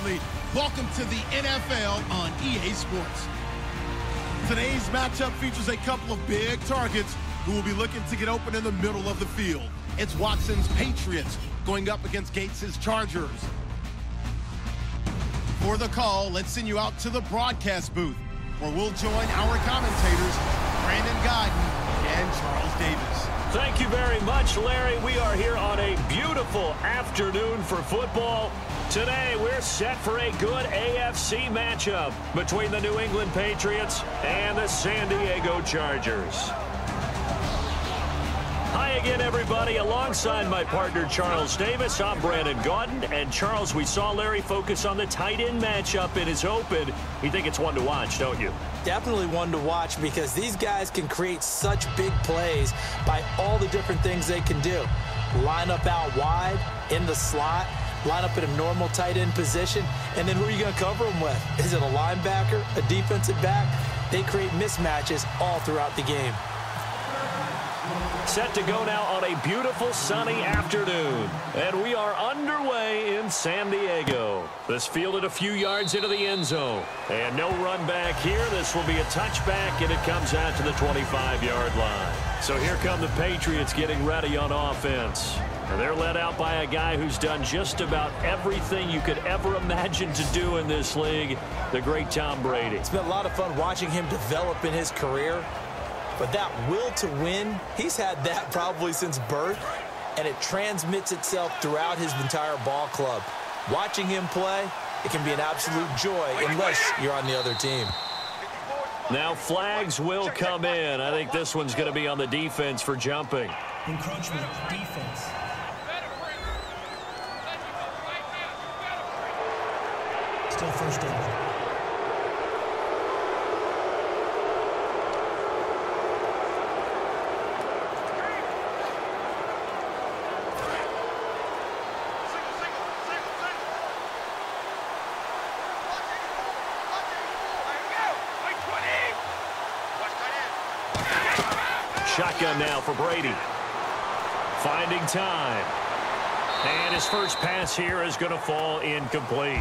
family. Welcome to the NFL on EA Sports. Today's matchup features a couple of big targets who will be looking to get open in the middle of the field. It's Watson's Patriots going up against Gates's Chargers. For the call, let's send you out to the broadcast booth, where we'll join our commentators, Brandon Godden and Charles Davis. Thank you very much, Larry. We are here on a beautiful afternoon for football. Today, we're set for a good AFC matchup between the New England Patriots and the San Diego Chargers. Hi again, everybody. Alongside my partner, Charles Davis, I'm Brandon Godden. And, Charles, we saw Larry focus on the tight end matchup in his open. You think it's one to watch, don't you? Definitely one to watch because these guys can create such big plays by all the different things they can do. Line up out wide, in the slot, line up in a normal tight end position, and then who are you going to cover them with? Is it a linebacker, a defensive back? They create mismatches all throughout the game. Set to go now on a beautiful sunny afternoon. And we are underway in San Diego. This fielded a few yards into the end zone. And no run back here. This will be a touchback, and it comes out to the 25-yard line. So here come the Patriots getting ready on offense. And they're led out by a guy who's done just about everything you could ever imagine to do in this league, the great Tom Brady. It's been a lot of fun watching him develop in his career. But that will to win, he's had that probably since birth, and it transmits itself throughout his entire ball club. Watching him play, it can be an absolute joy unless you're on the other team. Now flags will come in. I think this one's going to be on the defense for jumping. Encroachment, defense. Still first down. Shotgun now for Brady. Finding time. And his first pass here is going to fall incomplete.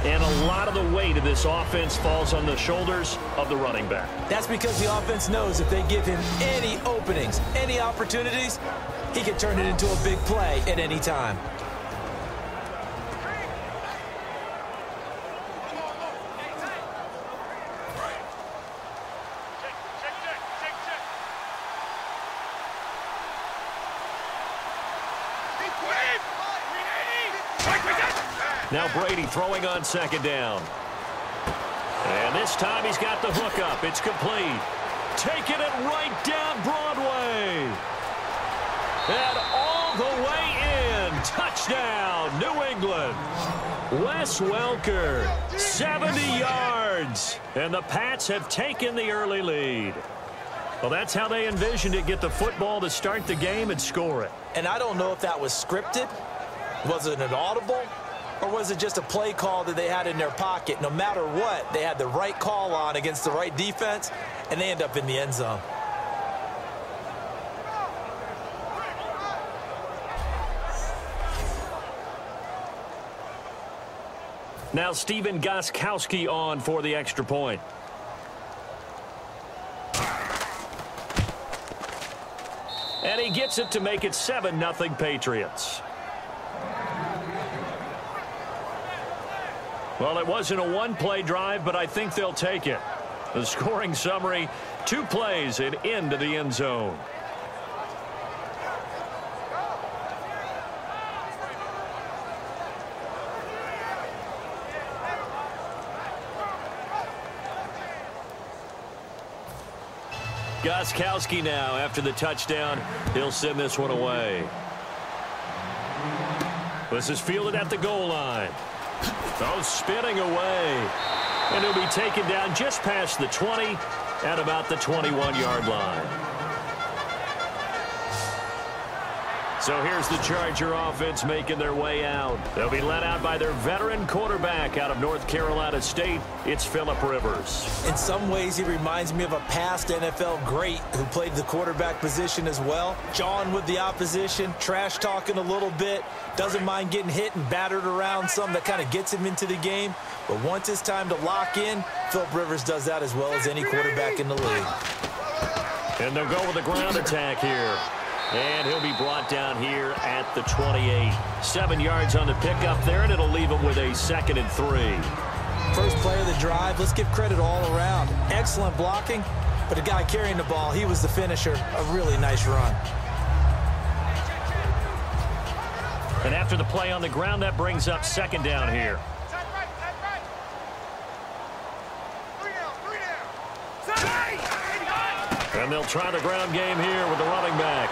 And a lot of the weight of this offense falls on the shoulders of the running back. That's because the offense knows if they give him any openings, any opportunities, he can turn it into a big play at any time. Now Brady throwing on second down. And this time he's got the hook up. It's complete. Taking it right down Broadway. And all the way in. Touchdown, New England. Wes Welker, 70 yards. And the Pats have taken the early lead. Well, that's how they envisioned it. Get the football to start the game and score it. And I don't know if that was scripted. Was it an audible? Or was it just a play call that they had in their pocket? No matter what, they had the right call on against the right defense, and they end up in the end zone. Now Stephen Gostkowski on for the extra point. And he gets it to make it 7-0 Patriots. Well, it wasn't a one-play drive, but I think they'll take it. The scoring summary, 2 plays and into the end zone. Gostkowski now, after the touchdown, he'll send this one away. This is fielded at the goal line. Oh, spinning away. And he'll be taken down just past the 20 at about the 21-yard line. So here's the Charger offense making their way out. They'll be led out by their veteran quarterback out of North Carolina State. It's Phillip Rivers. In some ways, he reminds me of a past NFL great who played the quarterback position as well. Jawing with the opposition, trash talking a little bit, doesn't mind getting hit and battered around some. That kind of gets him into the game. But once it's time to lock in, Phillip Rivers does that as well as any quarterback in the league. And they'll go with a ground attack here. And he'll be brought down here at the 28. 7 yards on the pickup there, and it'll leave him with a 2nd and 3. First play of the drive, let's give credit all around. Excellent blocking, but the guy carrying the ball, he was the finisher. A really nice run. And after the play on the ground, that brings up 2nd down here. And they'll try the ground game here with the running back.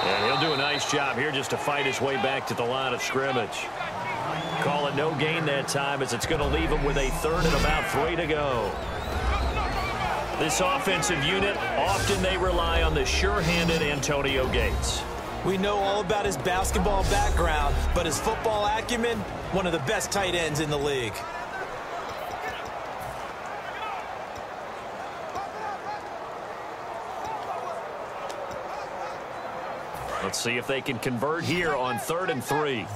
And he'll do a nice job here just to fight his way back to the line of scrimmage. Call it no gain that time as it's going to leave him with a 3rd and about 3 to go. This offensive unit, often they rely on the sure-handed Antonio Gates. We know all about his basketball background, but his football acumen, one of the best tight ends in the league. Let's see if they can convert here on 3rd and 3.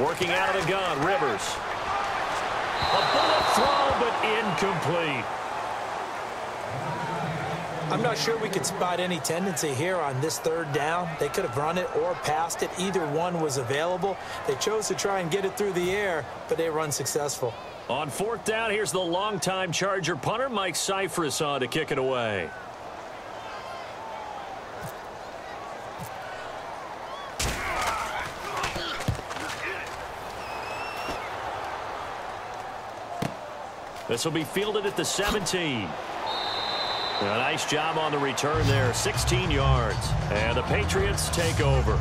Working out of the gun, Rivers. A bullet throw, but incomplete. I'm not sure we could spot any tendency here on this 3rd down. They could have run it or passed it. Either one was available. They chose to try and get it through the air, but they were unsuccessful. On 4th down, here's the longtime Charger punter, Mike Cyphris, on to kick it away. This will be fielded at the 17. A nice job on the return there, 16 yards. And the Patriots take over.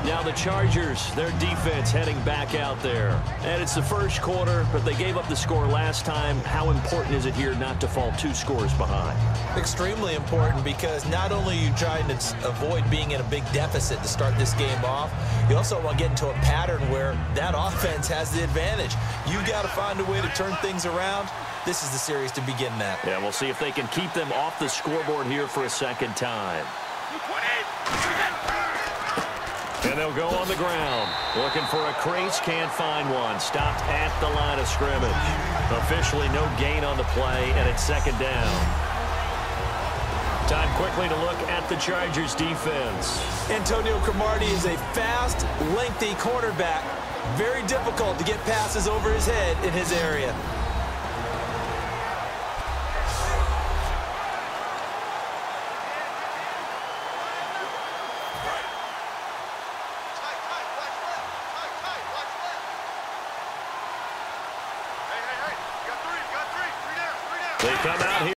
Now the Chargers, their defense heading back out there. And it's the first quarter, but they gave up the score last time. How important is it here not to fall 2 scores behind? Extremely important, because not only are you trying to avoid being in a big deficit to start this game off, you also want to get into a pattern where that offense has the advantage. You've got to find a way to turn things around. This is the series to begin that. Yeah, we'll see if they can keep them off the scoreboard here for a 2nd time. And they'll go on the ground. Looking for a crease, can't find one. Stopped at the line of scrimmage. Officially no gain on the play, and it's 2nd down. Time quickly to look at the Chargers defense. Antonio Cromartie is a fast, lengthy cornerback. Very difficult to get passes over his head in his area. They come out here.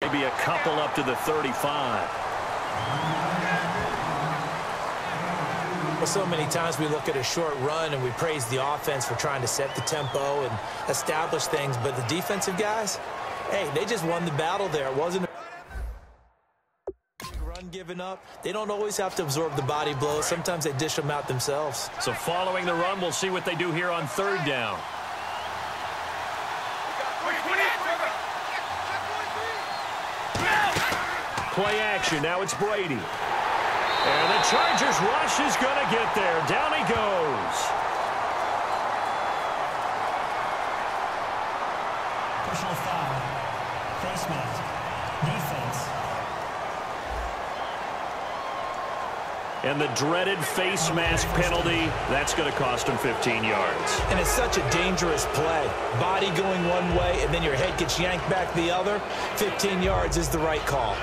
Maybe a couple up to the 35. Well, so many times we look at a short run and we praise the offense for trying to set the tempo and establish things, but the defensive guys, hey, they just won the battle there. It wasn't a run given up. They don't always have to absorb the body blows. Sometimes they dish them out themselves. So following the run, we'll see what they do here on 3rd down. Play action. Now it's Brady. And the Chargers rush is going to get there. Down he goes. Personal foul. Face mask. Defense. And the dreaded face mask penalty, that's going to cost him 15 yards. And it's such a dangerous play. Body going one way, and then your head gets yanked back the other. 15 yards is the right call.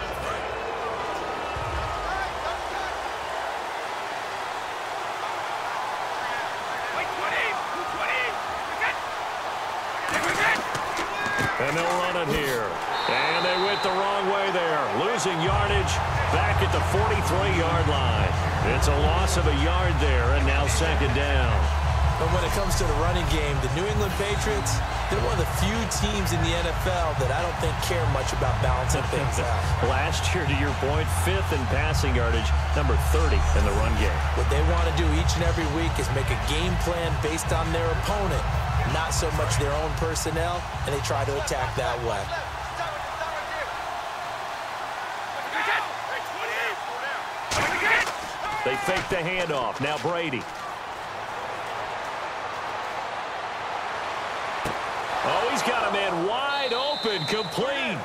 And they'll run it here. And they went the wrong way there. Losing yardage back at the 43-yard line. It's a loss of a yard there, and now 2nd down. But when it comes to the running game, the New England Patriots, they're one of the few teams in the NFL that I don't think care much about balancing things out. Last year, to your point, 5th in passing yardage, number 30 in the run game. What they want to do each and every week is make a game plan based on their opponent, not so much their own personnel, and they try to attack that way. They fake the handoff. Now Brady. Oh, he's got a man wide open, complete.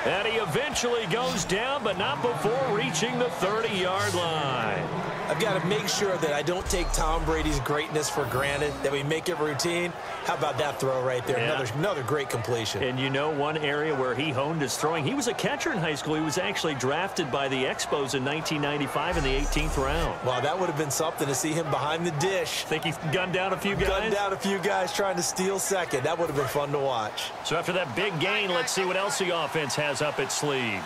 And he eventually goes down, but not before reaching the 30-yard line. I've got to make sure that I don't take Tom Brady's greatness for granted, that we make it routine. How about that throw right there? Yeah. Another great completion. And you know one area where he honed his throwing? He was a catcher in high school. He was actually drafted by the Expos in 1995 in the 18th round. Wow, that would have been something to see him behind the dish. Think he gunned down a few guys? Gunned down a few guys trying to steal second. That would have been fun to watch. So after that big gain, let's see what else the offense has up its sleeve.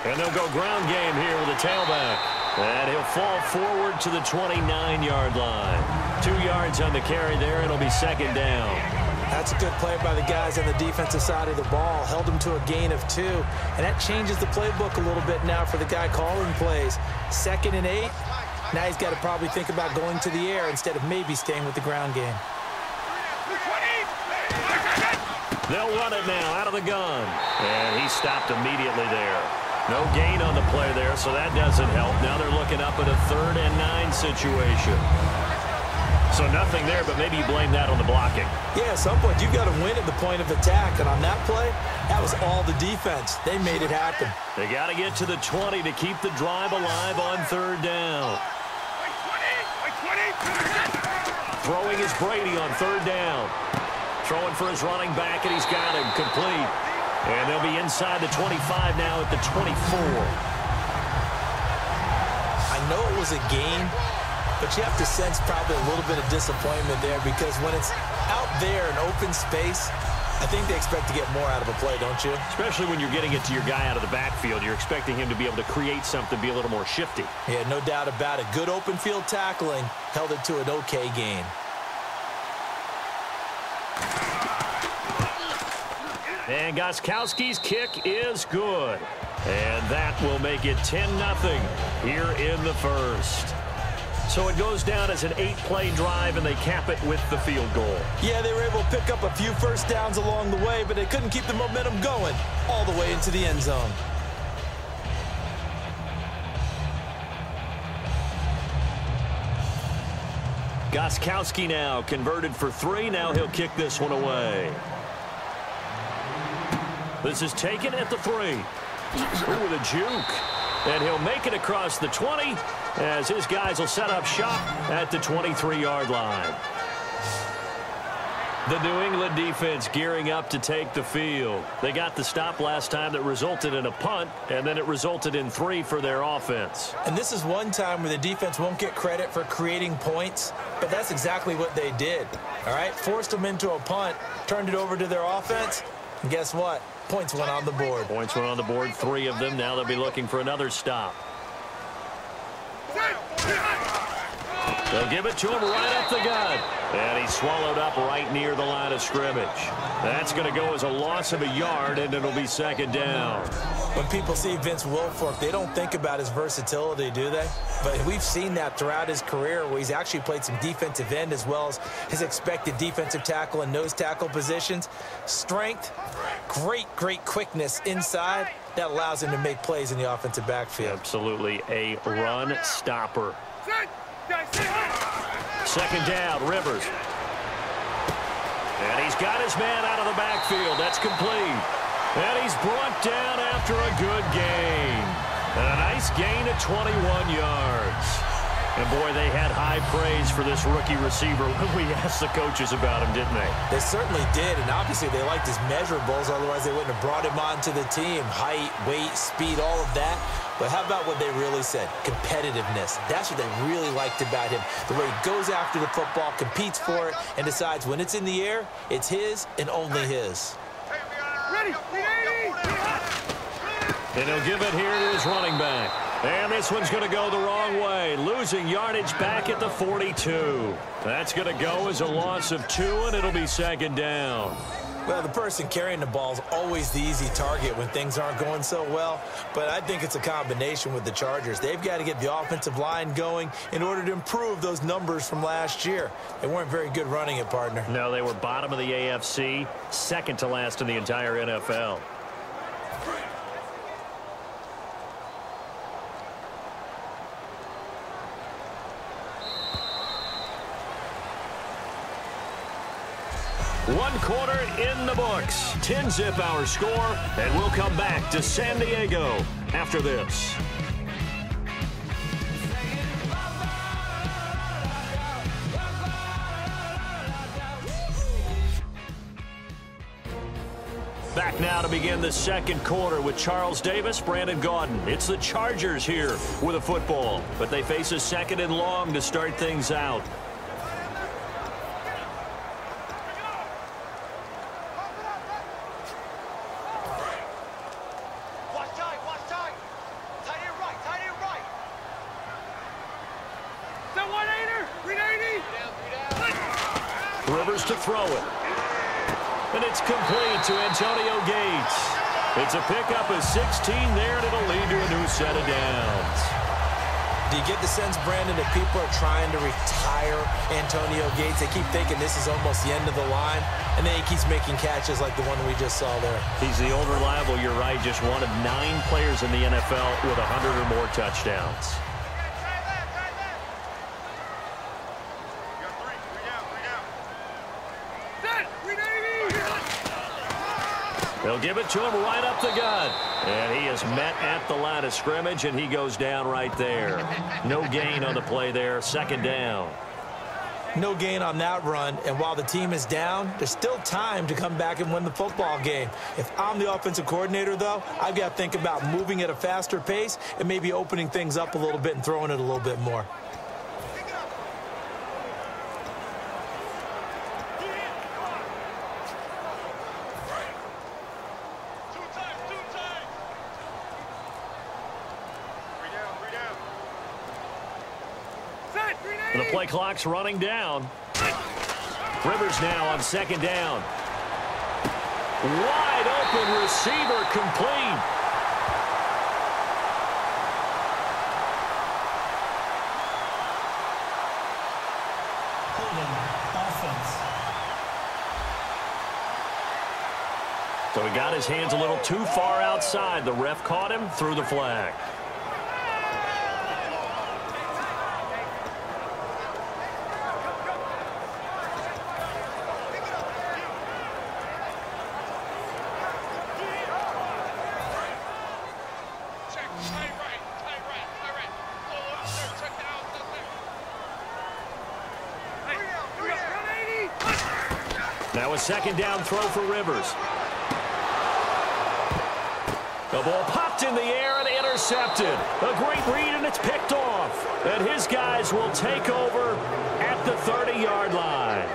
And they'll go ground game here with a tailback. And he'll fall forward to the 29-yard line. 2 yards on the carry there. It'll be second down. That's a good play by the guys on the defensive side of the ball. Held them to a gain of 2. And that changes the playbook a little bit now for the guy calling plays. 2nd and 8. Now he's got to probably think about going to the air instead of maybe staying with the ground game. They'll run it now out of the gun. And he stopped immediately there. No gain on the play there, so that doesn't help. Now they're looking up at a 3rd and 9 situation. So nothing there, but maybe you blame that on the blocking. Yeah, at some point you've got to win at the point of attack. And on that play, that was all the defense. They made it happen. They got to get to the 20 to keep the drive alive on 3rd down. Throwing is Brady on 3rd down. Throwing for his running back, and he's got him complete. And they'll be inside the 25 now at the 24. I know it was a game, but you have to sense probably a little bit of disappointment there because when it's out there in open space, I think they expect to get more out of a play, don't you? Especially when you're getting it to your guy out of the backfield. You're expecting him to be able to create something, be a little more shifty. Yeah, no doubt about it. Good open field tackling held it to an okay gain. And Gostkowski's kick is good. And that will make it 10-0 here in the first. So it goes down as an 8-play drive, and they cap it with the field goal. Yeah, they were able to pick up a few first downs along the way, but they couldn't keep the momentum going all the way into the end zone. Gostkowski now converted for 3. Now he'll kick this one away. This is taken at the 3. Ooh, with a juke. And he'll make it across the 20 as his guys will set up shop at the 23-yard line. The New England defense gearing up to take the field. They got the stop last time that resulted in a punt, and then it resulted in 3 for their offense. And this is one time where the defense won't get credit for creating points, but that's exactly what they did. All right, forced them into a punt, turned it over to their offense, and guess what? Points went on the board. Points went on the board, 3 of them. Now they'll be looking for another stop. They'll give it to him right up the gut. And he's swallowed up right near the line of scrimmage. That's going to go as a loss of a yard, and it'll be second down. When people see Vince Wilfork, they don't think about his versatility, do they? But we've seen that throughout his career where he's actually played some defensive end as well as his expected defensive tackle and nose tackle positions. Strength, great quickness inside. That allows him to make plays in the offensive backfield. Absolutely a run stopper. Second down, Rivers. And he's got his man out of the backfield. That's complete. And he's brought down after a good gain. And a nice gain of 21 yards. And, boy, they had high praise for this rookie receiver when we asked the coaches about him, didn't they? They certainly did, and obviously they liked his measurables. Otherwise, they wouldn't have brought him onto the team. Height, weight, speed, all of that. But how about what they really said? Competitiveness. That's what they really liked about him. The way he goes after the football, competes for it, and decides when it's in the air, it's his and only his. Ready. And he'll give it here to his running back. And this one's going to go the wrong way, losing yardage back at the 42. That's going to go as a loss of 2, and it'll be second down. Well, the person carrying the ball is always the easy target when things aren't going so well, but I think it's a combination with the Chargers. They've got to get the offensive line going in order to improve those numbers from last year. They weren't very good running it, partner. No, they were bottom of the AFC, second to last in the entire NFL. One quarter in the books. 10-zip our score, and we'll come back to San Diego after this. Back now to begin the second quarter with Charles Davis, Brandon Gaudin. It's the Chargers here with a football, but they face a second and long to start things out. Rivers to throw it. And it's complete to Antonio Gates. It's a pickup of 16 there, and it'll lead to a new set of downs. Do you get the sense, Brandon, that people are trying to retire Antonio Gates? They keep thinking this is almost the end of the line, and then he keeps making catches like the one we just saw there. He's the old reliable, you're right, just one of 9 players in the NFL with 100 or more touchdowns. They'll give it to him right up the gut. And he is met at the line of scrimmage, and he goes down right there. No gain on the play there, second down. No gain on that run, and while the team is down, there's still time to come back and win the football game. If I'm the offensive coordinator, though, I've got to think about moving at a faster pace and maybe opening things up a little bit and throwing it a little bit more. The play clock's running down. Rivers now on second down. Wide open receiver complete. Holding offense. So he got his hands a little too far outside. The ref caught him, threw the flag. Now a second down throw for Rivers. The ball popped in the air and intercepted. A great read, and it's picked off. And his guys will take over at the 30-yard line.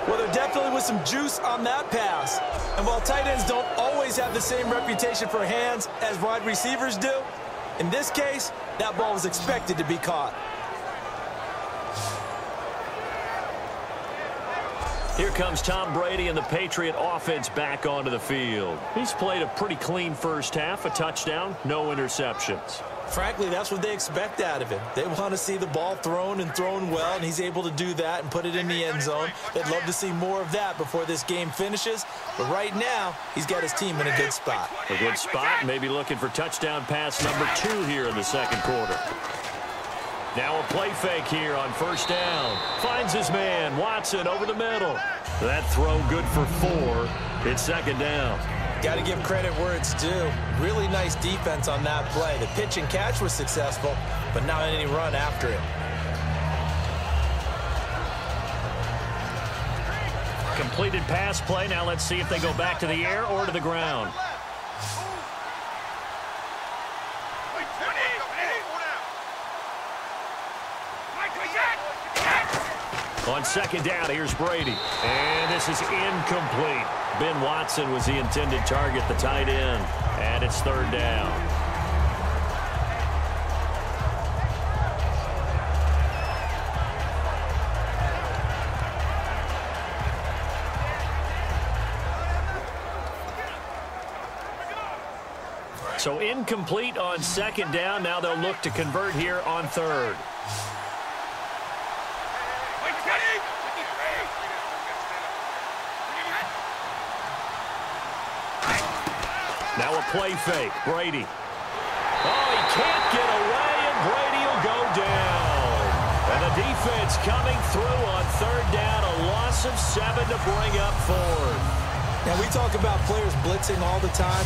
Well, there definitely was some juice on that pass. And while tight ends don't always have the same reputation for hands as wide receivers do, in this case, that ball was expected to be caught. Here comes Tom Brady and the Patriot offense back onto the field. He's played a pretty clean first half, a touchdown, no interceptions. Frankly, that's what they expect out of him. They want to see the ball thrown and thrown well, and he's able to do that and put it in the end zone. They'd love to see more of that before this game finishes. But right now, he's got his team in a good spot. A good spot, maybe looking for touchdown pass number 2 here in the second quarter. Now a play fake here on first down. Finds his man, Watson, over the middle. That throw good for 4. It's second down. Got to give credit where it's due. Really nice defense on that play. The pitch and catch was successful, but not any run after it. Completed pass play. Now let's see if they go back to the air or to the ground. On second down, here's Brady. And this is incomplete. Ben Watson was the intended target, the tight end. And it's third down. So incomplete on second down. Now they'll look to convert here on third. Now a play fake. Brady. Oh, he can't get away, and Brady will go down. And the defense coming through on third down. A loss of 7 to bring up fourth. Now, we talk about players blitzing all the time.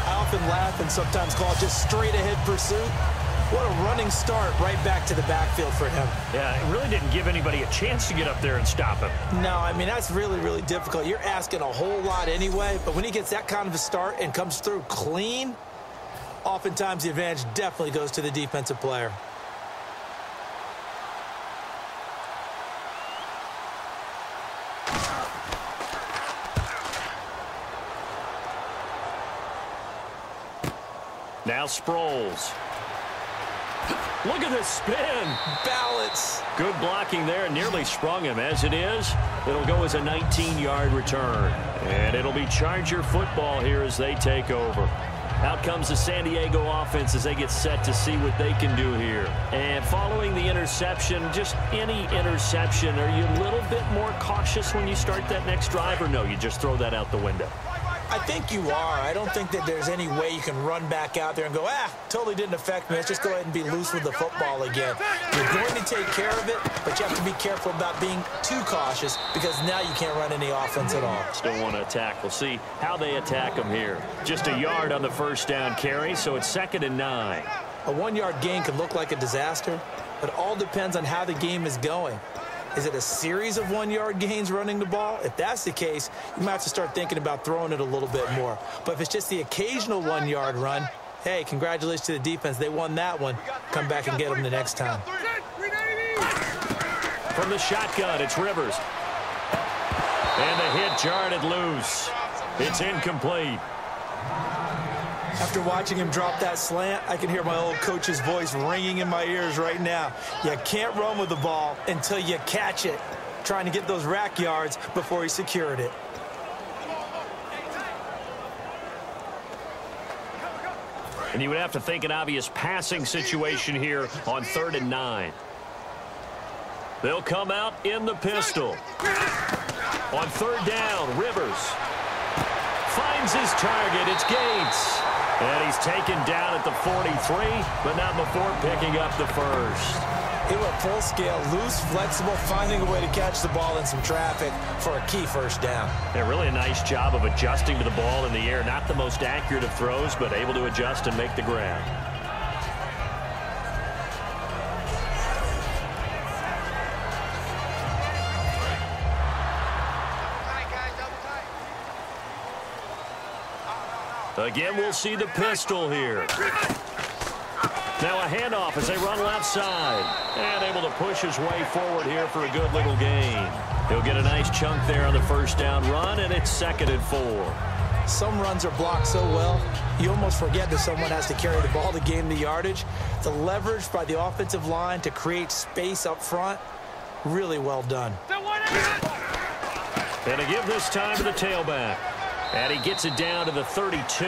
I often laugh and sometimes call it just straight-ahead pursuit. What a running start right back to the backfield for him. Yeah, it really didn't give anybody a chance to get up there and stop him. No, I mean, that's really, really difficult. You're asking a whole lot anyway, but when he gets that kind of a start and comes through clean, oftentimes the advantage definitely goes to the defensive player. Now Sproles. Look at this spin. Balance. Good blocking there. Nearly sprung him. As it is, it'll go as a 19-yard return. And it'll be Charger football here as they take over. Out comes the San Diego offense as they get set to see what they can do here. And following the interception, just any interception, are you a little bit more cautious when you start that next drive, or no, you just throw that out the window? I think you are. I don't think that there's any way you can run back out there and go, totally didn't affect me. Let's just go ahead and be loose with the football again. You're going to take care of it, but you have to be careful about being too cautious because now you can't run any offense at all. Still want to attack. We'll see how they attack them here. Just a yard on the first down carry, so it's 2nd and 9. A 1-yard gain could look like a disaster, but it all depends on how the game is going. Is it a series of 1-yard gains running the ball? If that's the case, you might have to start thinking about throwing it a little bit more. But if it's just the occasional 1-yard run, hey, congratulations to the defense. They won that one. Come back and get them the next time. From the shotgun, it's Rivers. And the hit jarred it loose. It's incomplete. After watching him drop that slant, I can hear my old coach's voice ringing in my ears right now. You can't run with the ball until you catch it. Trying to get those rack yards before he secured it. And you would have to think an obvious passing situation here on 3rd and 9. They'll come out in the pistol. On 3rd down, Rivers finds his target. It's Gates. And he's taken down at the 43, but not before picking up the first. He went full scale, loose, flexible, finding a way to catch the ball in some traffic for a key first down. Yeah, really a nice job of adjusting to the ball in the air. Not the most accurate of throws, but able to adjust and make the grab. Again, we'll see the pistol here. Now a handoff as they run left side. And able to push his way forward here for a good little gain. He'll get a nice chunk there on the first down run, and it's 2nd and 4. Some runs are blocked so well, you almost forget that someone has to carry the ball to gain the yardage. The leverage by the offensive line to create space up front, really well done. And a give this time to the tailback. And he gets it down to the 32.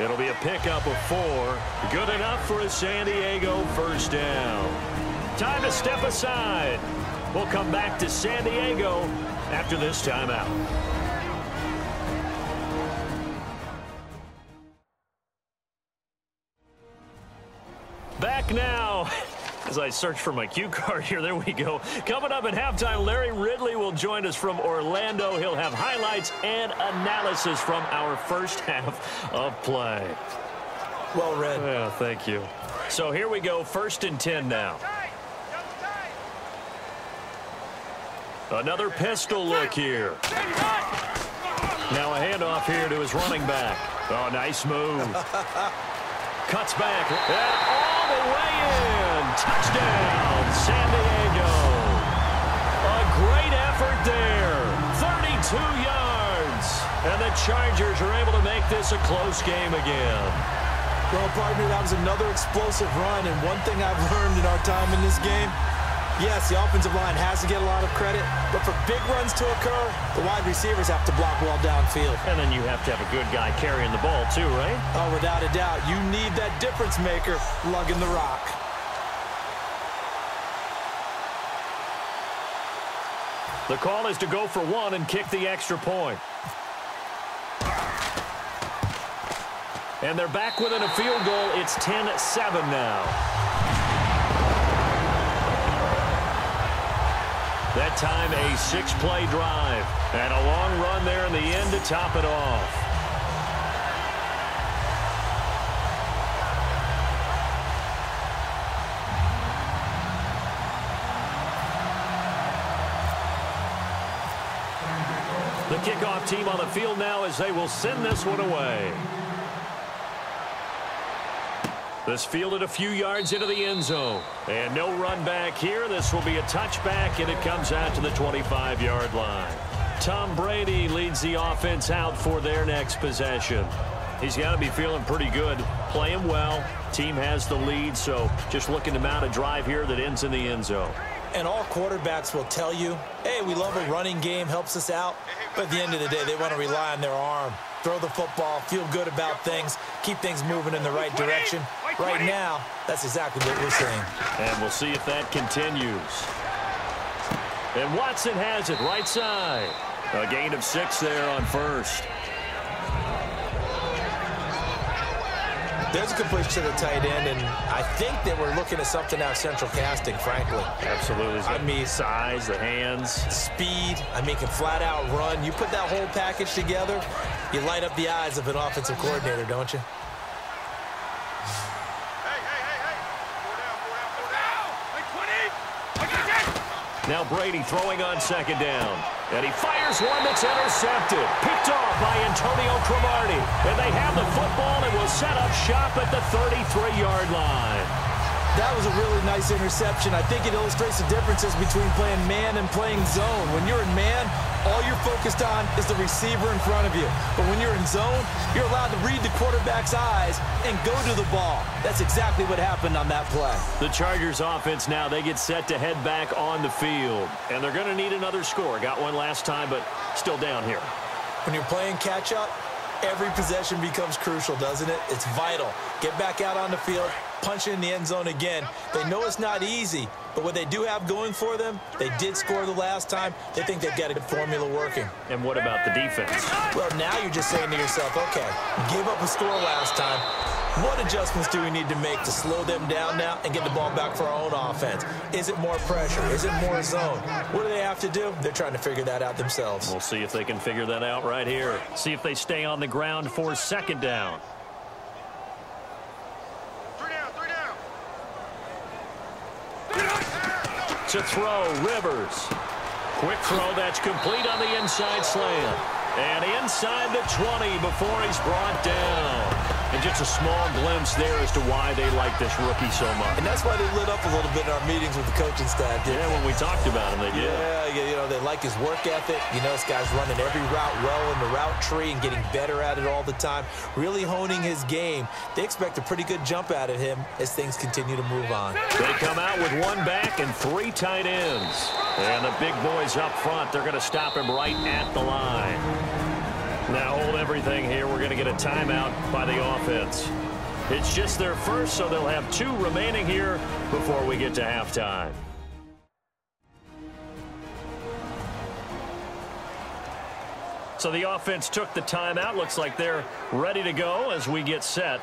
It'll be a pickup of 4. Good enough for a San Diego first down. Time to step aside. We'll come back to San Diego after this timeout. Back now. As I search for my cue card here, there we go. Coming up at halftime, Larry Ridley will join us from Orlando. He'll have highlights and analysis from our first half of play. Well read. Yeah, thank you. So here we go, 1st and 10 now. Another pistol look here. Now a handoff here to his running back. Oh, nice move. Cuts back. And all the way in. Touchdown, San Diego. A great effort there. 32 yards. And the Chargers are able to make this a close game again. Well, partner, that was another explosive run. And one thing I've learned in our time in this game, Yes, the offensive line has to get a lot of credit, but for big runs to occur, the wide receivers have to block well downfield. And then you have to have a good guy carrying the ball too, right? Oh, without a doubt. You need that difference maker lugging the rock. The call is to go for one and kick the extra point. And they're back within a field goal. It's 10-7 now. That time, a 6-play drive. And a long run there in the end to top it off. The kickoff team on the field now as they will send this one away. This fielded a few yards into the end zone. And no run back here. This will be a touchback, and it comes out to the 25-yard line. Tom Brady leads the offense out for their next possession. He's got to be feeling pretty good, playing well. Team has the lead, so just looking to mount a drive here that ends in the end zone. And all quarterbacks will tell you, hey, we love a running game, helps us out. But at the end of the day, they want to rely on their arm. Throw the football, feel good about things, keep things moving in the right direction. Right now, that's exactly what we're seeing. And we'll see if that continues. And Watson has it right side. A gain of 6 there on first. There's a completion to the tight end, and I think that we're looking at something out of central casting, frankly. Absolutely. I mean, size, the hands. Speed. I mean, can flat out run. You put that whole package together, you light up the eyes of an offensive coordinator, don't you? Now Brady throwing on second down. And he fires one that's intercepted. Picked off by Antonio Cromartie. And they have the football and will set up shop at the 33-yard line. That was a really nice interception. I think it illustrates the differences between playing man and playing zone. When you're in man, all you're focused on is the receiver in front of you. But when you're in zone, you're allowed to read the quarterback's eyes and go to the ball. That's exactly what happened on that play. The Chargers offense now, they get set to head back on the field. And they're going to need another score. Got one last time, but still down here. When you're playing catch-up, every possession becomes crucial, doesn't it? It's vital. Get back out on the field, punch in the end zone again. They know it's not easy, but what they do have going for them, they did score the last time. They think they've got a good formula working. And what about the defense? Well, now you're just saying to yourself, okay, give up a score last time. What adjustments do we need to make to slow them down now and get the ball back for our own offense? Is it more pressure? Is it more zone? What do they have to do? They're trying to figure that out themselves. We'll see if they can figure that out right here. See if they stay on the ground for second down. To throw, Rivers. Quick throw, that's complete on the inside slant. And inside the 20 before he's brought down. And just a small glimpse there as to why they like this rookie so much. And that's why they lit up a little bit in our meetings with the coaching staff. Yeah, when we talked about him, they did. Yeah, you know, they like his work ethic. You know, this guy's running every route well in the route tree and getting better at it all the time, really honing his game. They expect a pretty good jump out of him as things continue to move on. They come out with one back and 3 tight ends. And the big boys up front, they're going to stop him right at the line. Now hold everything here. We're going to get a timeout by the offense. It's just their first, so they'll have 2 remaining here before we get to halftime. So the offense took the timeout. Looks like they're ready to go as we get set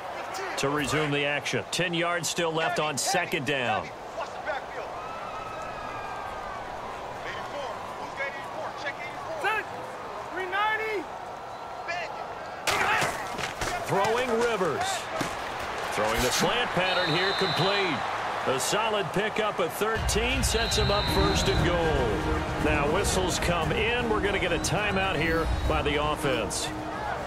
to resume the action. 10 yards still left on second down. Throwing Rivers. Throwing the slant pattern here, complete. A solid pickup of 13 sets him up first and goal. Now whistles come in. We're going to get a timeout here by the offense.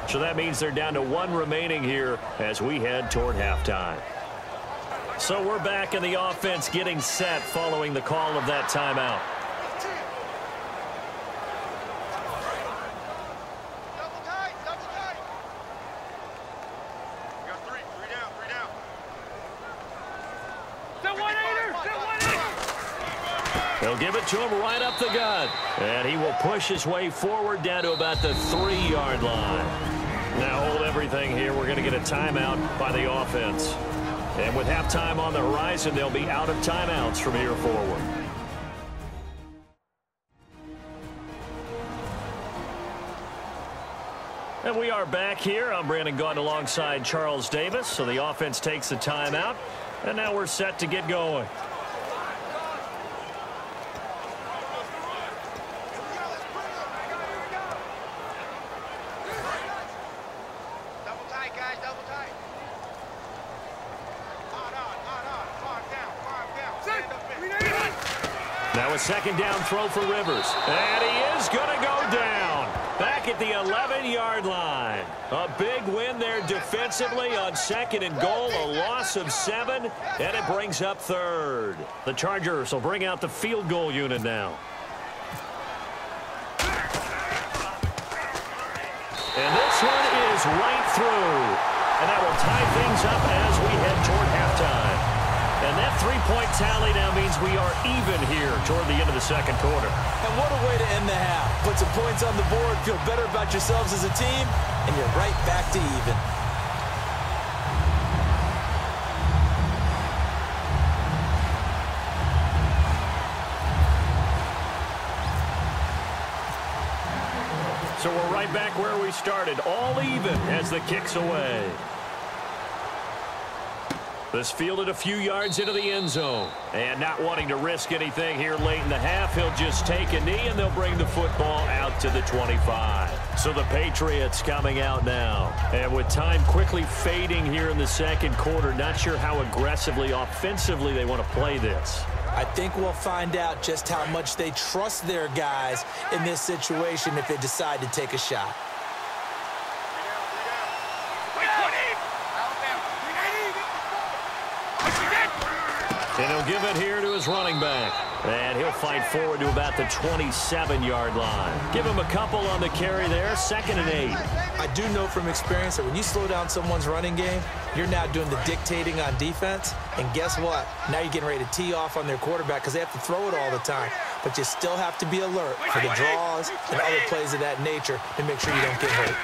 So that means they're down to 1 remaining here as we head toward halftime. So we're back in the offense getting set following the call of that timeout. They'll give it to him right up the gut. And he will push his way forward down to about the 3-yard line. Now hold everything here. We're going to get a timeout by the offense. And with halftime on the horizon, they'll be out of timeouts from here forward. And we are back here. I'm Brandon Gaudin alongside Charles Davis. So the offense takes the timeout. And now we're set to get going. Now a second down throw for Rivers. And he is going to go down. Back at the 11-yard line. A big win there defensively on 2nd and goal. A loss of 7. And it brings up 3rd. The Chargers will bring out the field goal unit now. And this one is right through. And that will tie things up as we head toward halftime. And that 3-point tally now means we are even here toward the end of the second quarter. And what a way to end the half. Put some points on the board, feel better about yourselves as a team, and you're right back to even. So we're right back where we started, all even as the kick's away. This fielded a few yards into the end zone. And not wanting to risk anything here late in the half, he'll just take a knee and they'll bring the football out to the 25. So the Patriots coming out now. And with time quickly fading here in the second quarter, not sure how aggressively, offensively they want to play this. I think we'll find out just how much they trust their guys in this situation if they decide to take a shot. And he'll give it here to his running back. And he'll fight forward to about the 27-yard line. Give him a couple on the carry there, 2nd and 8. I do know from experience that when you slow down someone's running game, you're now doing the dictating on defense. And guess what? Now you're getting ready to tee off on their quarterback because they have to throw it all the time. But you still have to be alert for the draws and other plays of that nature to make sure you don't get hurt.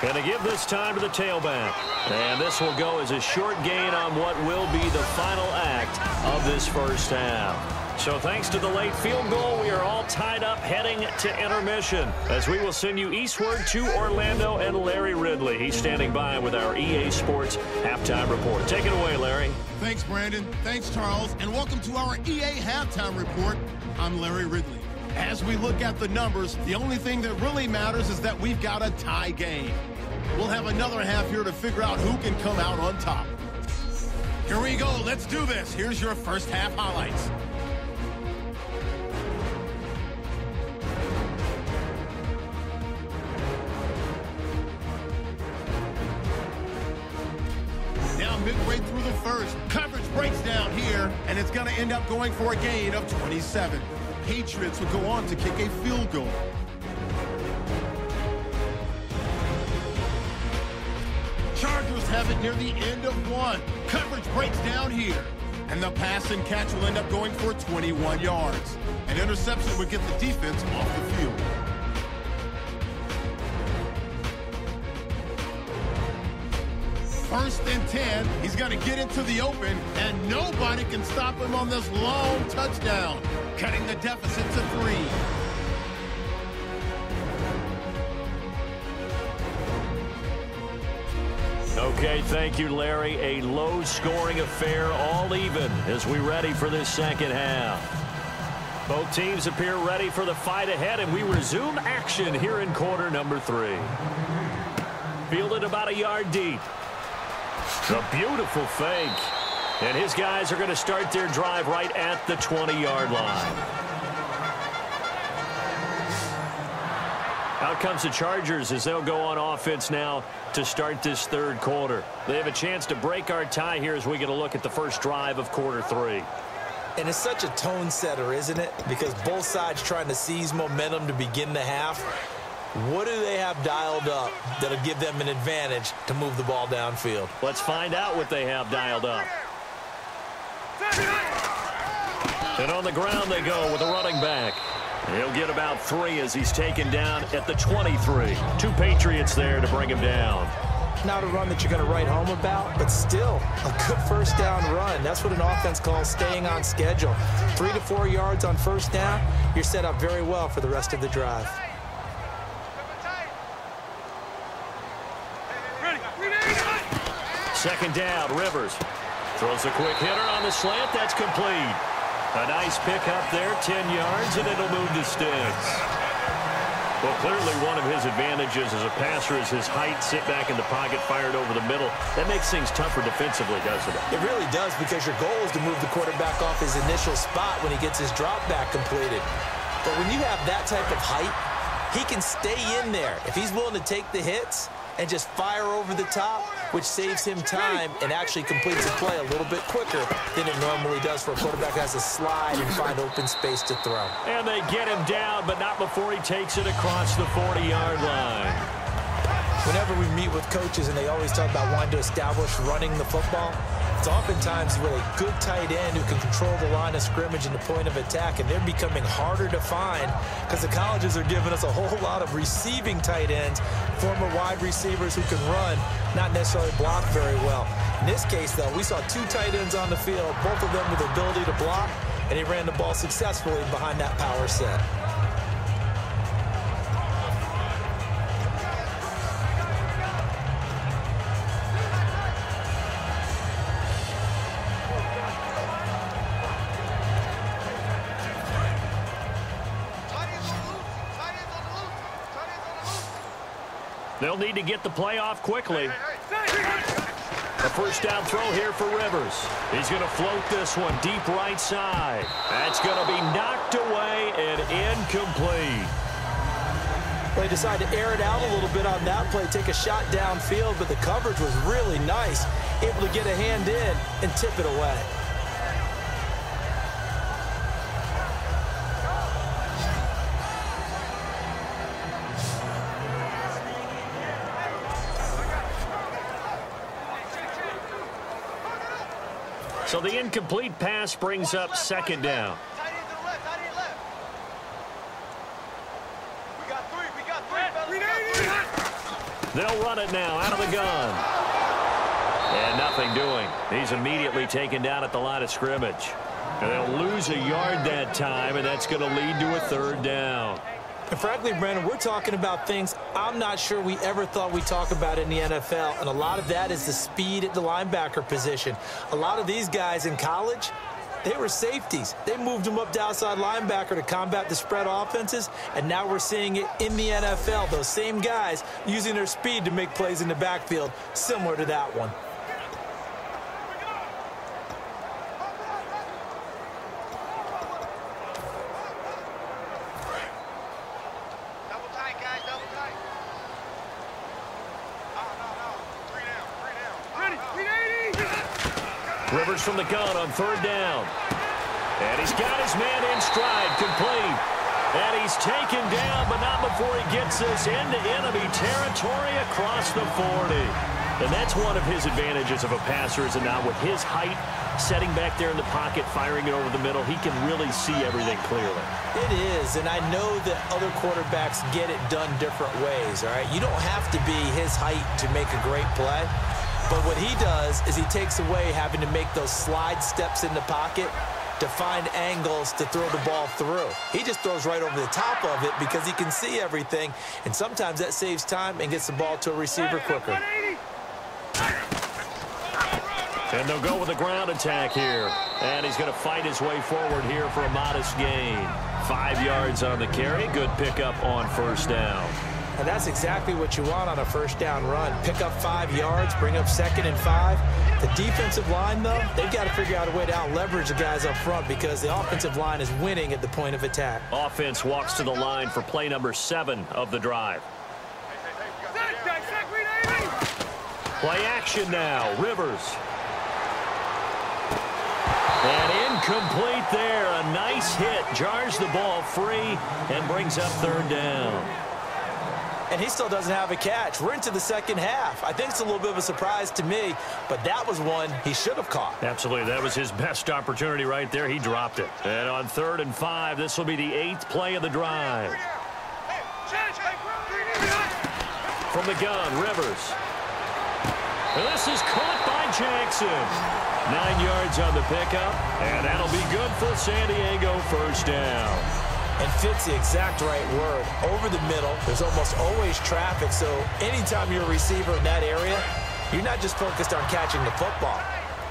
And to give this time to the tailback. And this will go as a short gain on what will be the final act of this first half. So thanks to the late field goal, we are all tied up heading to intermission as we will send you eastward to Orlando and Larry Ridley. He's standing by with our EA Sports Halftime Report. Take it away, Larry. Thanks, Brandon. Thanks, Charles. And welcome to our EA Halftime Report. I'm Larry Ridley. As we look at the numbers, the only thing that really matters is that we've got a tie game. We'll have another half here to figure out who can come out on top. Here we go. Let's do this. Here's your first half highlights. Now midway through the first, coverage breaks down here, and it's going to end up going for a gain of 27. Patriots would go on to kick a field goal. Chargers have it near the end of one. Coverage breaks down here. And the pass and catch will end up going for 21 yards. An interception would get the defense off the field. First and 10. He's going to get into the open, and nobody can stop him on this long touchdown, cutting the deficit to 3. Okay, thank you, Larry. A low-scoring affair, all even, as we ready for this second half. Both teams appear ready for the fight ahead, and we resume action here in quarter number 3. Fielded about a yard deep. A beautiful fake. And his guys are going to start their drive right at the 20-yard line. Out comes the Chargers as they'll go on offense now to start this third quarter. They have a chance to break our tie here as we get a look at the first drive of quarter 3. And it's such a tone setter, isn't it? Because both sides trying to seize momentum to begin the half. What do they have dialed up that'll give them an advantage to move the ball downfield? Let's find out what they have dialed up. And on the ground they go with a running back. He'll get about 3 as he's taken down at the 23. 2 Patriots there to bring him down. Not a run that you're going to write home about, but still a good first down run. That's what an offense calls staying on schedule. 3 to 4 yards on first down, you're set up very well for the rest of the drive. Second down, Rivers. Throws a quick hitter on the slant. That's complete. A nice pickup there, 10 yards, and it'll move the sticks. Well, clearly one of his advantages as a passer is his height, sit back in the pocket, fired over the middle. That makes things tougher defensively, doesn't it? It really does, because your goal is to move the quarterback off his initial spot when he gets his drop back completed. But when you have that type of height, he can stay in there. If he's willing to take the hits and just fire over the top, which saves him time and actually completes a play a little bit quicker than it normally does for a quarterback who has to slide and find open space to throw. And they get him down, but not before he takes it across the 40-yard line. Whenever we meet with coaches and they always talk about wanting to establish running the football, it's oftentimes with a good tight end who can control the line of scrimmage and the point of attack, and they're becoming harder to find because the colleges are giving us a whole lot of receiving tight ends, former wide receivers who can run, not necessarily block very well. In this case, though, we saw 2 tight ends on the field, both of them with the ability to block, and he ran the ball successfully behind that power set. They'll need to get the play off quickly. A first down throw here for Rivers. He's going to float this one deep right side. That's going to be knocked away and incomplete. Well, they decided to air it out a little bit on that play, take a shot downfield, but the coverage was really nice. Able to get a hand in and tip it away. So the incomplete pass brings up second down. They'll run it now out of the gun. And nothing doing. He's immediately taken down at the line of scrimmage. And they'll lose a yard that time, and that's going to lead to a third down. And frankly, Brandon, we're talking about things I'm not sure we ever thought we'd talk about in the NFL, and a lot of that is the speed at the linebacker position. A lot of these guys in college, they were safeties. They moved them up to outside linebacker to combat the spread offenses, and now we're seeing it in the NFL. Those same guys using their speed to make plays in the backfield, similar to that one. Rivers from the gun on third down. And he's got his man in stride, complete. And he's taken down, but not before he gets us into enemy territory across the 40. And that's one of his advantages of a passer, is that now with his height, setting back there in the pocket, firing it over the middle, he can really see everything clearly. It is, and I know that other quarterbacks get it done different ways, all right? You don't have to be his height to make a great play. But what he does is he takes away having to make those slide steps in the pocket to find angles to throw the ball through. He just throws right over the top of it because he can see everything, and sometimes that saves time and gets the ball to a receiver quicker. And they'll go with a ground attack here. And he's going to fight his way forward here for a modest gain. 5 yards on the carry. Good pickup on first down. And that's exactly what you want on a first down run. Pick up 5 yards, bring up 2nd and 5. The defensive line, though, they've got to figure out a way to out-leverage the guys up front because the offensive line is winning at the point of attack. Offense walks to the line for play number 7 of the drive. Play action now. Rivers. And incomplete there. A nice hit. Jars the ball free and brings up third down. and he still doesn't have a catch. We're into the second half. I think it's a little bit of a surprise to me, but that was one he should have caught. Absolutely. That was his best opportunity right there. He dropped it. And on 3rd and 5, this will be the 8th play of the drive. From the gun, Rivers. And this is caught by Jackson. 9 yards on the pickup, and that'll be good for San Diego. First down. And fits the exact right word. Over the middle, there's almost always traffic, so anytime you're a receiver in that area, you're not just focused on catching the football.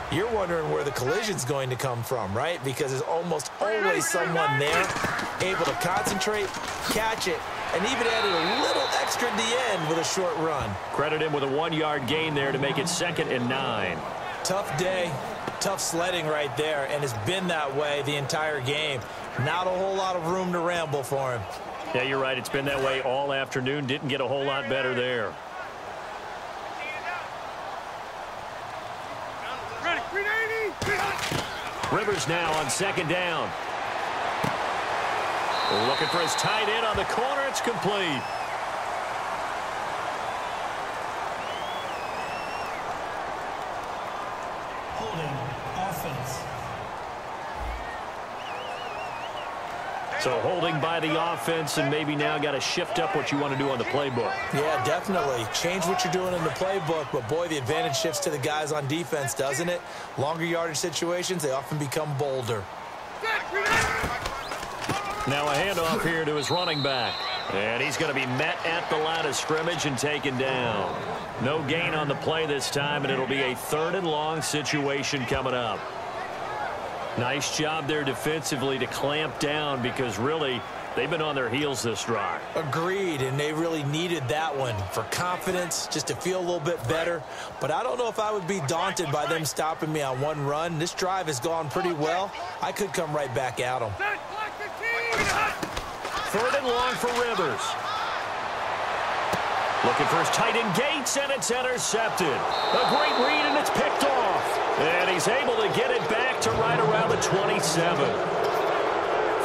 You're wondering where the collision's going to come from, right? Because there's almost always someone there able to concentrate, catch it, and even added a little extra at the end with a short run. Credit him with a 1-yard gain there to make it 2nd and 9. Tough day, tough sledding right there, and it's been that way the entire game. Not a whole lot of room to ramble for him. Yeah, you're right. It's been that way all afternoon. Didn't get a whole lot better there. Rivers now on 2nd down. Looking for his tight end on the corner. It's complete. Holding, offense. So holding by the offense, and maybe now got to shift up what you want to do on the playbook. Yeah, definitely. Change what you're doing in the playbook, but boy, the advantage shifts to the guys on defense, doesn't it? Longer yardage situations, they often become bolder. Now a handoff here to his running back. And he's going to be met at the line of scrimmage and taken down. No gain on the play this time, and it'll be a 3rd and long situation coming up. Nice job there defensively to clamp down, because really they've been on their heels this drive. Agreed, and they really needed that one for confidence, just to feel a little bit better. But I don't know if I would be daunted by them stopping me on one run. This drive has gone pretty well. I could come right back at them. 3rd and long for Rivers. Looking for his tight end Gates, and it's intercepted. A great read, and it's picked off. And he's able to get it back to right around the 27.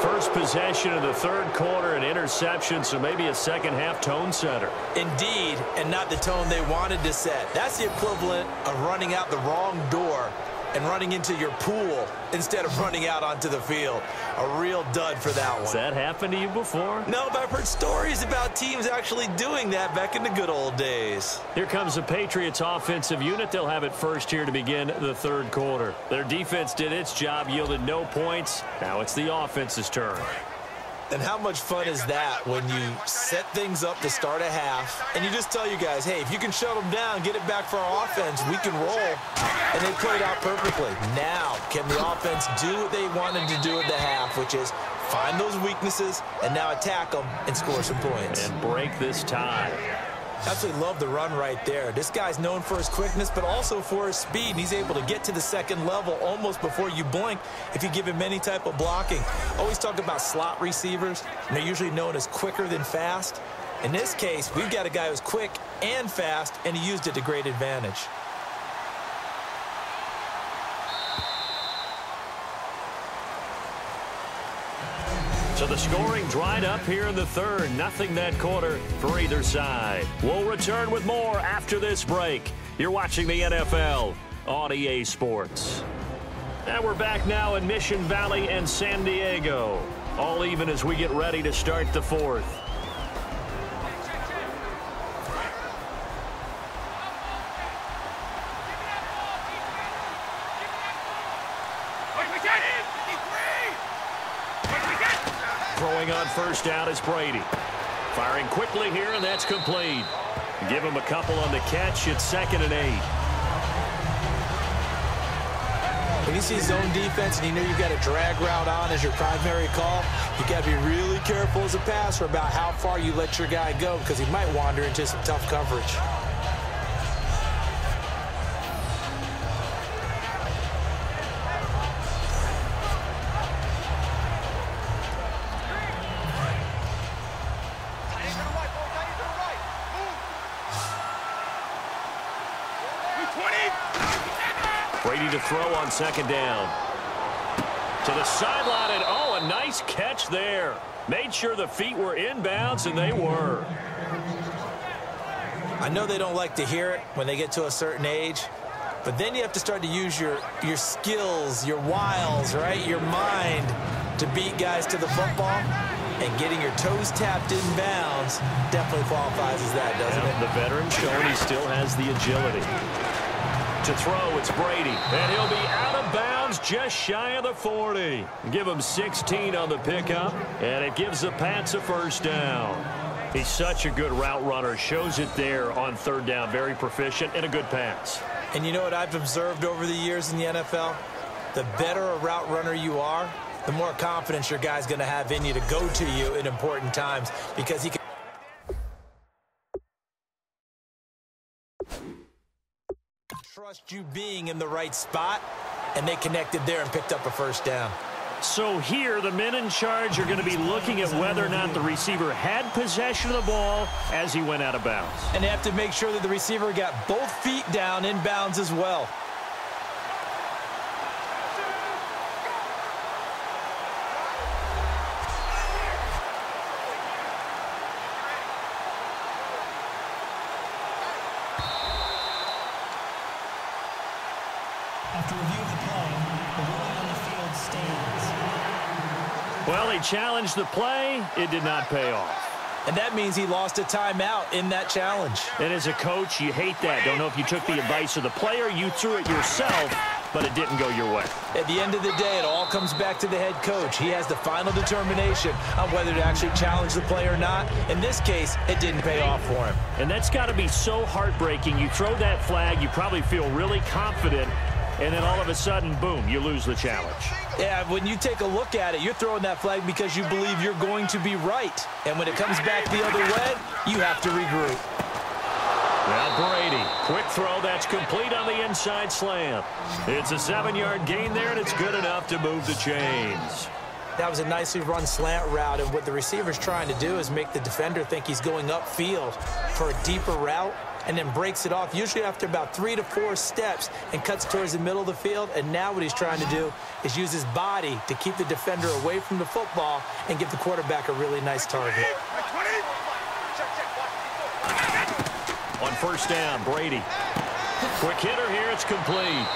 First possession of the 3rd quarter, an interception, so maybe a second-half tone setter. Indeed, and not the tone they wanted to set. That's the equivalent of running out the wrong door and running into your pool instead of running out onto the field. A real dud for that one. Has that happened to you before? No, but I've heard stories about teams actually doing that back in the good old days. Here comes the Patriots offensive unit. They'll have it first here to begin the 3rd quarter. Their defense did its job, yielded no points. Now it's the offense's turn. And how much fun is that when you set things up to start a half and you just tell you guys, hey, if you can shut them down, get it back for our offense, we can roll. And they played out perfectly. Now, can the offense do what they wanted to do at the half, which is find those weaknesses and now attack them and score some points. And break this tie. Absolutely love the run right there. This guy's known for his quickness, but also for his speed. He's able to get to the 2nd level almost before you blink if you give him any type of blocking. Always talk about slot receivers, and they're usually known as quicker than fast. In this case, we've got a guy who's quick and fast, and he used it to great advantage. So the scoring dried up here in the 3rd. Nothing that quarter for either side. We'll return with more after this break. You're watching the NFL on EA Sports. And we're back now in Mission Valley and San Diego. All even as we get ready to start the 4th. Throwing on first down is Brady. Firing quickly here, and that's complete. Give him a couple on the catch. It's 2nd and 8. When you see zone defense and you know you've got a drag route on as your primary call, you got to be really careful as a passer about how far you let your guy go, because he might wander into some tough coverage. Brady to throw on 2nd down. To the sideline, and oh, a nice catch there. Made sure the feet were inbounds, and they were. I know they don't like to hear it when they get to a certain age, but then you have to start to use your skills, your wiles, right, your mind to beat guys to the football. And getting your toes tapped in bounds definitely qualifies as that, doesn't it? The veteran showing he still has the agility. To throw, it's Brady. And he'll be out of bounds just shy of the 40. Give him 16 on the pickup, and it gives the Pats a first down. He's such a good route runner. Shows it there on third down. Very proficient and a good pass. And you know what I've observed over the years in the NFL? The better a route runner you are, the more confidence your guy's going to have in you to go to you in important times, because he can trust you being in the right spot, and they connected there and picked up a first down. So here, the men in charge are going to be looking at whether or not the receiver had possession of the ball as he went out of bounds. And they have to make sure that the receiver got both feet down in bounds as well. After review of the play, the ruling on the field stands. Well, he challenged the play. It did not pay off. And that means he lost a timeout in that challenge. And as a coach, you hate that. Don't know if you took the advice of the player, you threw it yourself, but it didn't go your way. At the end of the day, it all comes back to the head coach. He has the final determination on whether to actually challenge the play or not. In this case, it didn't pay off for him. And that's got to be so heartbreaking. You throw that flag, you probably feel really confident, and then all of a sudden, boom, you lose the challenge. Yeah, when you take a look at it, you're throwing that flag because you believe you're going to be right. And when it comes back the other way, you have to regroup. Now Brady, quick throw, that's complete on the inside slant. It's a 7-yard gain there, and it's good enough to move the chains. That was a nicely run slant route, and what the receiver's trying to do is make the defender think he's going upfield for a deeper route, and then breaks it off, usually after about 3 to 4 steps, and cuts towards the middle of the field. And now what he's trying to do is use his body to keep the defender away from the football and give the quarterback a really nice target. On first down, Brady. Quick hitter here, it's complete.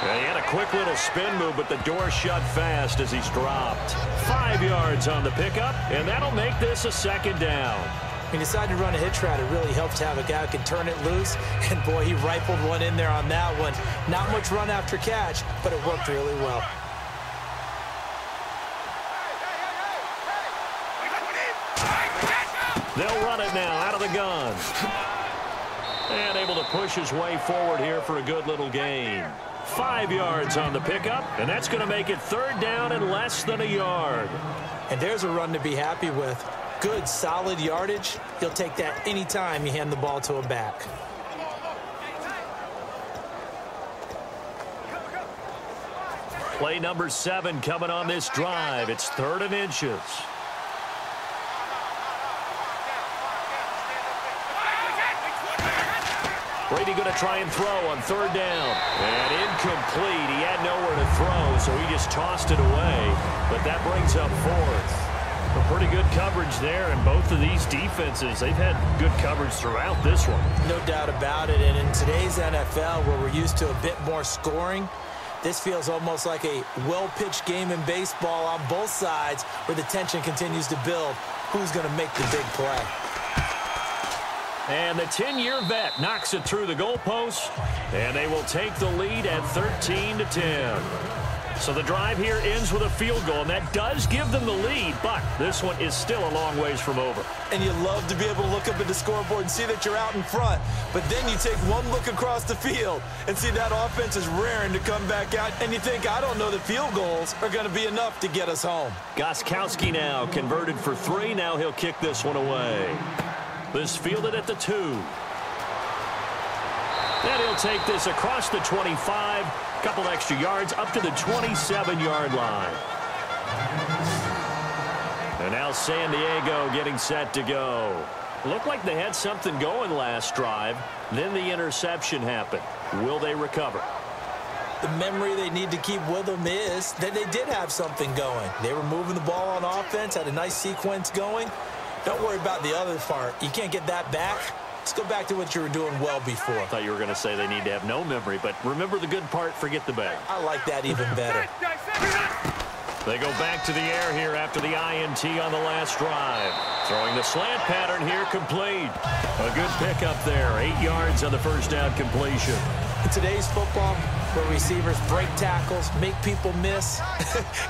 And he had a quick little spin move, but the door shut fast as he's dropped. 5 yards on the pickup, and that'll make this a second down. He decided to run a hitch route. It really helps to have a guy who can turn it loose. And, boy, he rifled one in there on that one. Not much run after catch, but it worked really well. They'll run it now out of the gun. And able to push his way forward here for a good little gain. 5 yards on the pickup, and that's going to make it third down and less than a yard. And there's a run to be happy with. Good, solid yardage. He'll take that anytime you hand the ball to a back. Play number 7 coming on this drive. It's 3rd and inches. Brady going to try and throw on 3rd down. And incomplete. He had nowhere to throw, so he just tossed it away. But that brings up 4th. A pretty good coverage there, and both of these defenses, they've had good coverage throughout this one. No doubt about it, and in today's NFL, where we're used to a bit more scoring, this feels almost like a well-pitched game in baseball on both sides, where the tension continues to build. Who's going to make the big play? And the 10-year vet knocks it through the goalpost, and they will take the lead at 13-10. So the drive here ends with a field goal, and that does give them the lead, but this one is still a long ways from over. And you love to be able to look up at the scoreboard and see that you're out in front, but then you take one look across the field and see that offense is raring to come back out, and you think, I don't know that field goals are going to be enough to get us home. Gostkowski now converted for 3. Now he'll kick this one away. This fielded at the 2. Then he'll take this across the 25. Couple extra yards up to the 27-yard line. And now San Diego getting set to go. Looked like they had something going last drive. Then the interception happened. Will they recover? The memory they need to keep with them is that they did have something going. They were moving the ball on offense, had a nice sequence going. Don't worry about the other part. You can't get that back. Let's go back to what you were doing well before. I thought you were going to say they need to have no memory, but remember the good part, forget the bad. I like that even better. They go back to the air here after the INT on the last drive. Throwing the slant pattern here, complete. A good pickup there, 8 yards on the first down completion. In today's football, where receivers break tackles, make people miss,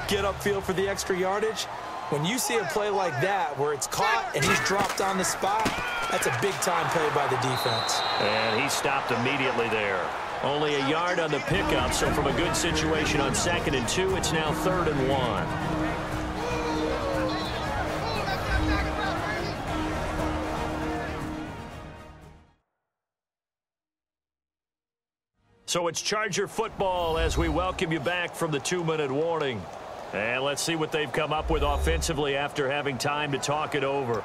get upfield for the extra yardage, when you see a play like that where it's caught and he's dropped on the spot, that's a big-time play by the defense. And he stopped immediately there. Only a yard on the pickup, so from a good situation on 2nd and 2, it's now 3rd and 1. So it's Charger football as we welcome you back from the 2-minute warning. And let's see what they've come up with offensively after having time to talk it over.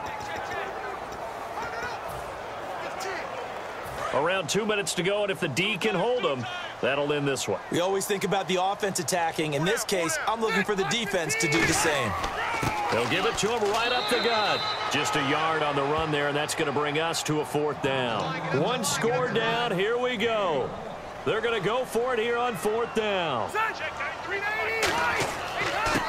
Around 2 minutes to go, and if the D can hold them, that'll end this one. We always think about the offense attacking. In this case, I'm looking for the defense to do the same. They'll give it to him right up the gut. Just a yard on the run there, and that's going to bring us to a 4th down. 1 score down. Here we go. They're going to go for it here on 4th down.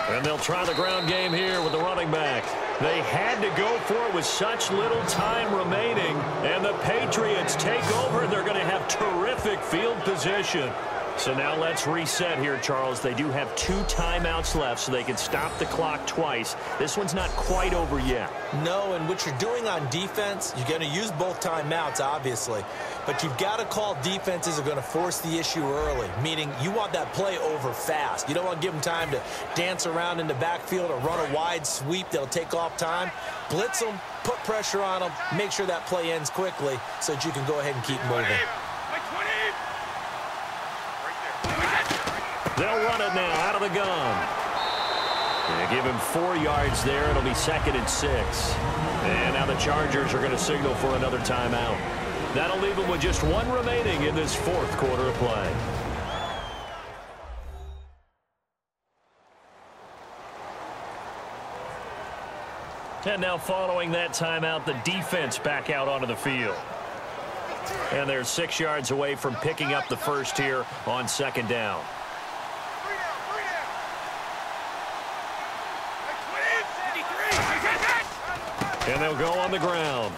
And they'll try the ground game here with the running back. They had to go for it with such little time remaining, and the Patriots take over. They're going to have terrific field position. So now let's reset here, Charles. They do have 2 timeouts left, so they can stop the clock twice. This one's not quite over yet. No, and what you're doing on defense, you're going to use both timeouts, obviously. But you've got to call defenses that are going to force the issue early, meaning you want that play over fast. You don't want to give them time to dance around in the backfield or run a wide sweep that'll take off time. Blitz them, put pressure on them, make sure that play ends quickly so that you can go ahead and keep moving. They'll run it now out of the gun. They give him 4 yards there. It'll be 2nd and 6. And now the Chargers are going to signal for another timeout. That'll leave them with just 1 remaining in this 4th quarter of play. And now following that timeout, the defense back out onto the field. And they're 6 yards away from picking up the first here on 2nd down. And they'll go on the ground.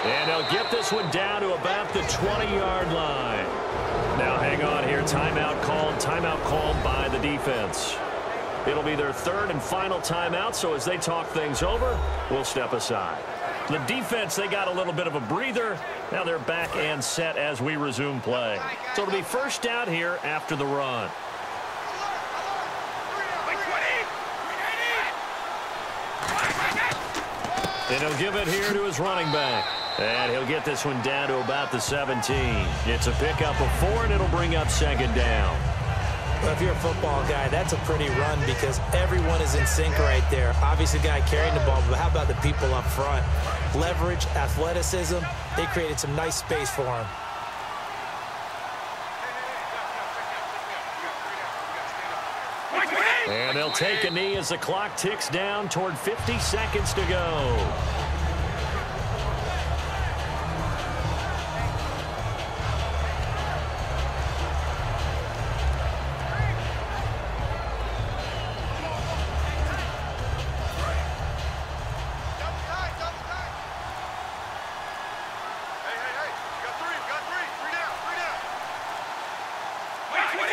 And they'll get this one down to about the 20-yard line. Now hang on here. Timeout called by the defense. It'll be their 3rd and final timeout, so as they talk things over, we'll step aside. The defense, they got a little bit of a breather. Now they're back and set as we resume play. So it'll be 1st down here after the run. And he'll give it here to his running back. And he'll get this one down to about the 17. It's a pickup of 4, and it'll bring up 2nd down. Well, if you're a football guy, that's a pretty run because everyone is in sync right there. Obviously, the guy carrying the ball, but how about the people up front? Leverage, athleticism, they created some nice space for him. And they'll take a knee as the clock ticks down toward 50 seconds to go.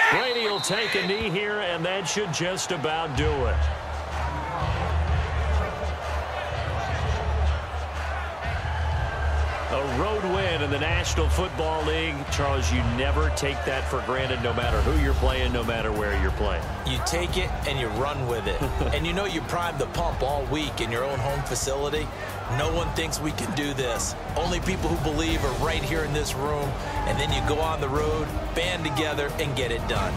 Brady will take a knee here, and that should just about do it. A road win in the National Football League. Charles, you never take that for granted no matter who you're playing, no matter where you're playing. You take it and you run with it. And you know you primed the pump all week in your own home facility. No one thinks we can do this. Only people who believe are right here in this room. And then you go on the road, band together, and get it done.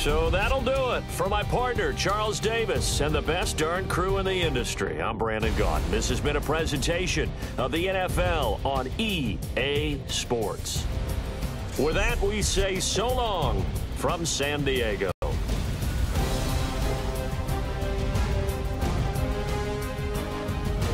So that'll do it. For my partner, Charles Davis, and the best darn crew in the industry, I'm Brandon Gaudin. This has been a presentation of the NFL on EA Sports. With that, we say so long from San Diego.